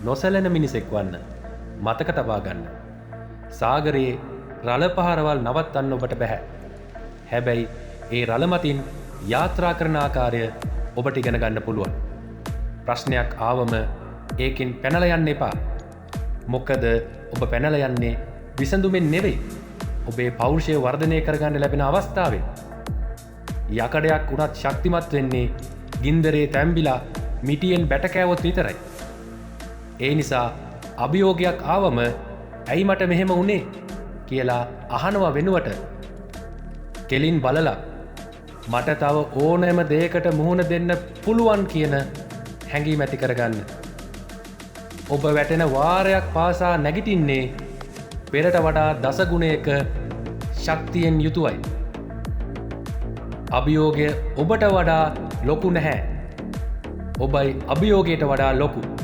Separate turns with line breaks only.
නොසැලෙන මිනිසෙක් වන්න මතක තබා ගන්න. සාගරයේ රළ පහරවල් නවත්තන්න ඔබට බැහැ. හැබැයි ඒ රළ මතින් යාත්‍රා කරන ආකාරය ඔබට ඉගෙන ගන්න පුළුවන්. ප්‍රශ්නයක් ආවම ඒකෙන් පැනලා යන්න එපා. මොකද ඔබ පැනලා යන්නේ විසඳුමෙන් නෙවෙයි. ඔබේ පෞරුෂය වර්ධනය කරගන්න ලැබෙන අවස්ථාවෙන්. යකඩයක් උනත් ශක්තිමත් වෙන්නේ ගින්දරේ තැම්බිලා මිටියෙන් බැට කෑවොත් විතරයි. ඒ නිසා අභියෝගයක් ආවම ඇයි මට මෙහෙම වුණේ කියලා අහනවා වෙනුවට කෙලින් බලලා මට තව ඕනෑම දෙයකට මුහුණ දෙන්න පුළුවන් කියන හැඟීම ඇති කරගන්න. ඔබ වැටෙන වාරයක් පාසා නැගිටින්නේ පෙරට වඩා දසගුණයක ශක්තියෙන් යුතුවයි. අභියෝගය ඔබට වඩා ලොකු නැහැ. ඔබයි අභියෝගයට වඩා ලොකු.